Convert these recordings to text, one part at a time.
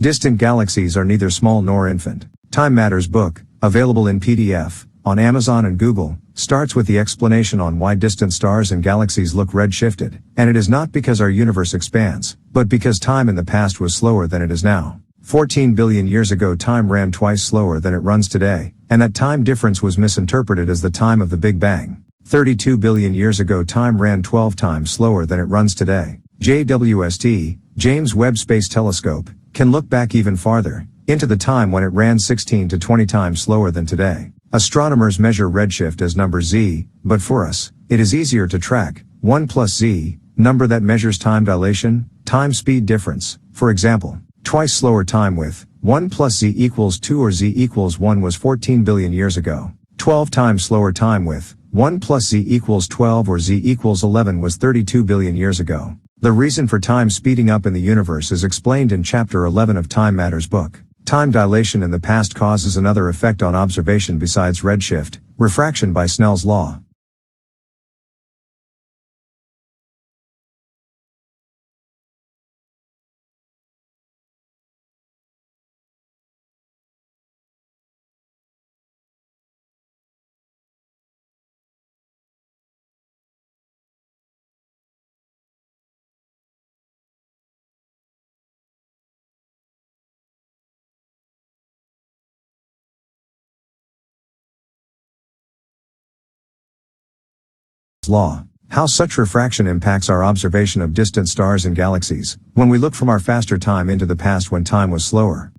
Distant galaxies are neither small nor infant. Time Matters book, available in PDF, on Amazon and Google, starts with the explanation on why distant stars and galaxies look red-shifted, and it is not because our universe expands, but because time in the past was slower than it is now. 14 billion years ago time ran twice slower than it runs today, and that time difference was misinterpreted as the time of the Big Bang. 32 billion years ago time ran 12 times slower than it runs today. JWST, James Webb Space Telescope, can look back even farther, into the time when it ran 16 to 20 times slower than today. Astronomers measure redshift as number z, but for us, it is easier to track 1 plus z, number that measures time dilation, time-speed difference. For example, twice slower time with 1 plus z equals 2 or z equals 1 was 14 billion years ago. 12 times slower time with 1 plus z equals 12 or z equals 11 was 32 billion years ago. The reason for time speeding up in the universe is explained in Chapter 11 of Time Matters book. Time dilation in the past causes another effect on observation besides redshift, refraction by Snell's law. How such refraction impacts our observation of distant stars and galaxies, when we look from our faster time into the past when time was slower.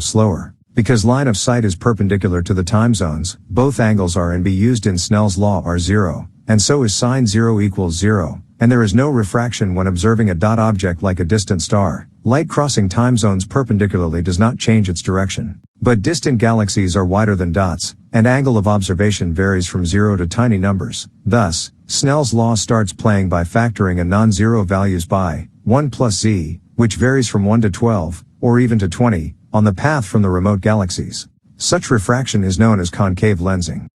Slower. Because line of sight is perpendicular to the time zones, both angles R and B used in Snell's law are zero, and so is sine 0 equals 0, and there is no refraction when observing a dot object like a distant star. Light crossing time zones perpendicularly does not change its direction. But distant galaxies are wider than dots, and angle of observation varies from 0 to tiny numbers. Thus, Snell's law starts playing by factoring a non-zero values by 1 plus z, which varies from 1 to 12, or even to 20, on the path from the remote galaxies. Such refraction is known as concave lensing.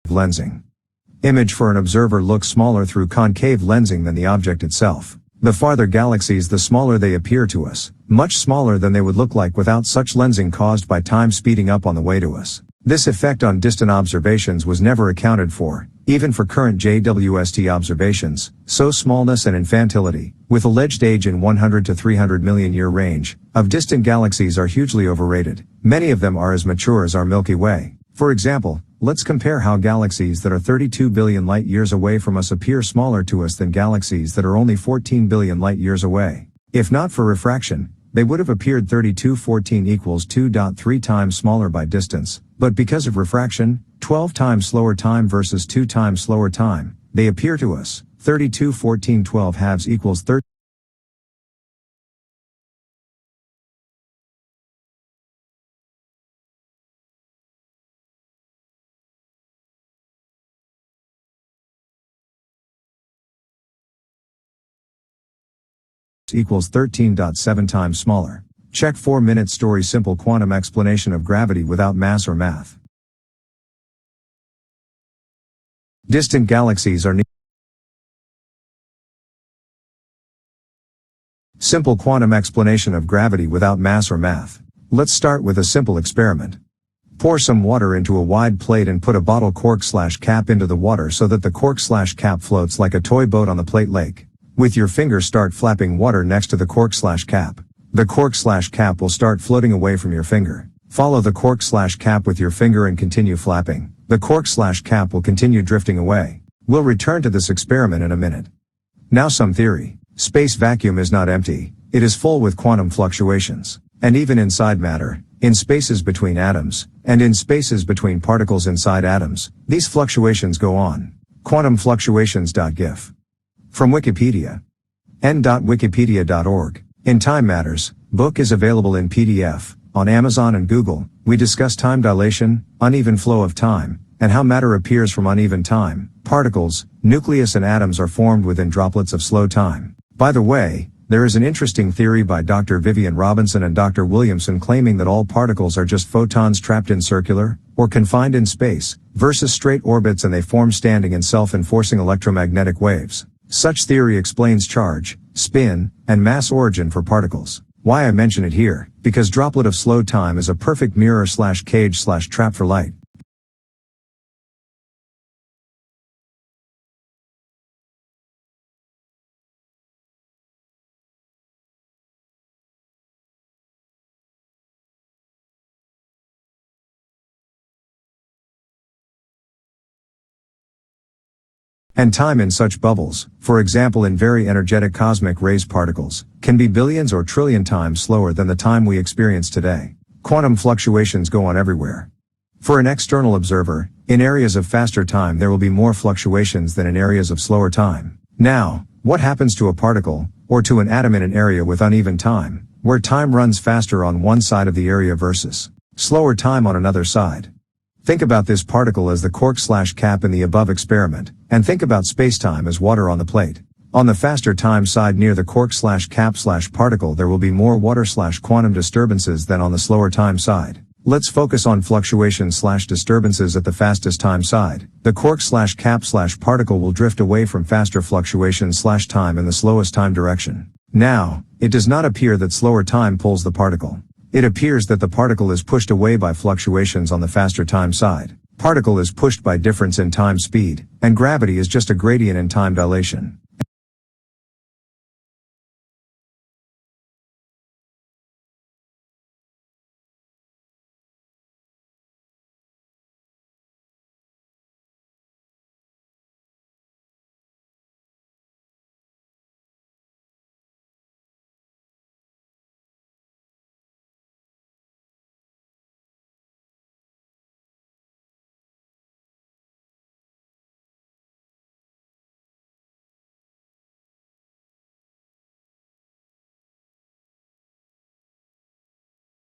Lensing. Image for an observer looks smaller through concave lensing than the object itself. The farther galaxies, the smaller they appear to us, much smaller than they would look like without such lensing caused by time speeding up on the way to us. This effect on distant observations was never accounted for, even for current JWST observations, so smallness and infantility, with alleged age in 100 to 300 million year range, of distant galaxies are hugely overrated. Many of them are as mature as our Milky Way. For example, let's compare how galaxies that are 32 billion light-years away from us appear smaller to us than galaxies that are only 14 billion light-years away. If not for refraction, they would have appeared 3214 equals 2.3 times smaller by distance, but because of refraction, 12 times slower time versus 2 times slower time, they appear to us 3214 12 halves equals 13. Equals 13.7 times smaller. Check 4-minute story simple quantum explanation of gravity without mass or math. Distant galaxies are simple quantum explanation of gravity without mass or math. Let's start with a simple experiment. Pour some water into a wide plate and put a bottle cork/cap into the water so that the cork/cap floats like a toy boat on the plate lake. With your finger start flapping water next to the cork/cap. The cork/cap will start floating away from your finger. Follow the cork/cap with your finger and continue flapping. the cork/cap will continue drifting away. We'll return to this experiment in a minute. Now some theory. Space vacuum is not empty, it is full with quantum fluctuations. And even inside matter, in spaces between atoms, and in spaces between particles inside atoms, these fluctuations go on. Quantum fluctuations.gif. From Wikipedia. n.wikipedia.org. In Time Matters, book is available in PDF, on Amazon and Google. We discuss time dilation, uneven flow of time, and how matter appears from uneven time. Particles, nucleus and atoms are formed within droplets of slow time. By the way, there is an interesting theory by Dr. Vivian Robinson and Dr. Williamson claiming that all particles are just photons trapped in circular, or confined in space, versus straight orbits and they form standing and self-enforcing electromagnetic waves. Such theory explains charge, spin, and mass origin for particles. Why I mention it here, because droplet of slow time is a perfect mirror/cage/trap for light. And time in such bubbles, for example in very energetic cosmic rays particles, can be billions or trillion times slower than the time we experience today. Quantum fluctuations go on everywhere. For an external observer, in areas of faster time there will be more fluctuations than in areas of slower time. Now, what happens to a particle, or to an atom in an area with uneven time, where time runs faster on one side of the area versus slower time on another side? Think about this particle as the cork/cap in the above experiment, and think about spacetime as water on the plate. On the faster time side near the cork/cap/particle there will be more water/quantum disturbances than on the slower time side. Let's focus on fluctuations/disturbances at the fastest time side. The cork/cap/particle will drift away from faster fluctuations/time in the slowest time direction. Now, it does not appear that slower time pulls the particle. It appears that the particle is pushed away by fluctuations on the faster time side. Particle is pushed by difference in time speed, and gravity is just a gradient in time dilation.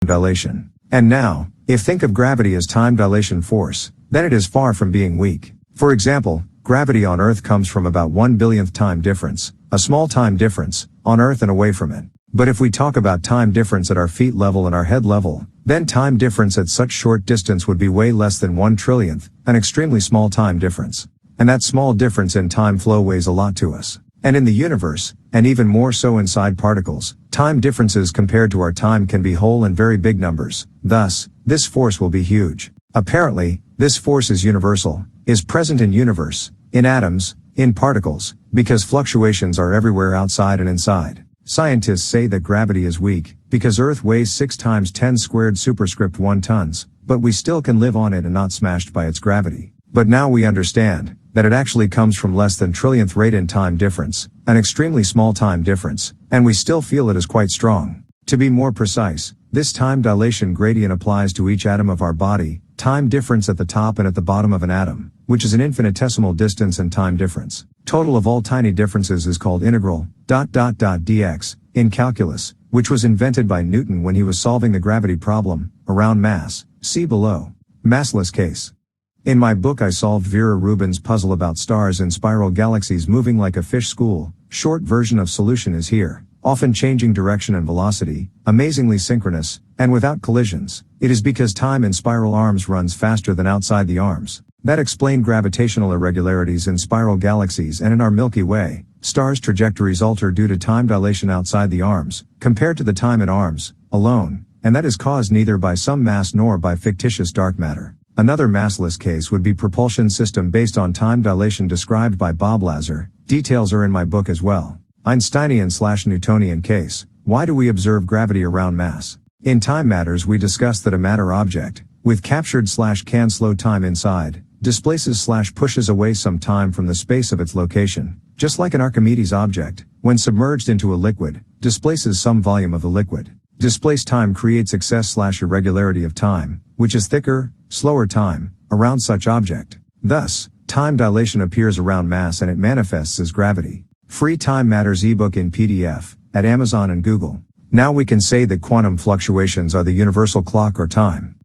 Dilation. And now, if think of gravity as time dilation force, then it is far from being weak. For example, gravity on Earth comes from about 1/billionth time difference, a small time difference, on Earth and away from it. But if we talk about time difference at our feet level and our head level, then time difference at such short distance would be way less than 1/trillionth, an extremely small time difference. And that small difference in time flow weighs a lot to us. And in the universe, and even more so inside particles, time differences compared to our time can be whole and very big numbers. Thus, this force will be huge. Apparently, this force is universal, is present in universe, in atoms, in particles, because fluctuations are everywhere outside and inside. Scientists say that gravity is weak, because Earth weighs 6 times 10 squared superscript 1 tons, but we still can live on it and not smashed by its gravity. But now we understand that it actually comes from less than trillionth rate in time difference, an extremely small time difference, and we still feel it is quite strong. To be more precise, this time dilation gradient applies to each atom of our body, time difference at the top and at the bottom of an atom, which is an infinitesimal distance and time difference. Total of all tiny differences is called integral, ... dx, in calculus, which was invented by Newton when he was solving the gravity problem, around mass, see below. Massless case. In my book I solved Vera Rubin's puzzle about stars in spiral galaxies moving like a fish school. Short version of solution is here. Often changing direction and velocity, amazingly synchronous, and without collisions. It is because time in spiral arms runs faster than outside the arms. That explained gravitational irregularities in spiral galaxies and in our Milky Way. Stars' trajectories alter due to time dilation outside the arms, compared to the time in arms, alone, and that is caused neither by some mass nor by fictitious dark matter. Another massless case would be propulsion system based on time dilation described by Bob Lazar. Details are in my book as well. Einsteinian/Newtonian case. Why do we observe gravity around mass? In Time Matters we discuss that a matter object, with captured/can slow time inside, displaces/pushes away some time from the space of its location, just like an Archimedes object, when submerged into a liquid, displaces some volume of the liquid. Displaced time creates excess/irregularity of time, which is thicker, slower time, around such object. Thus, time dilation appears around mass and it manifests as gravity. Free Time Matters ebook in PDF, at Amazon and Google. Now we can say that quantum fluctuations are the universal clock or time.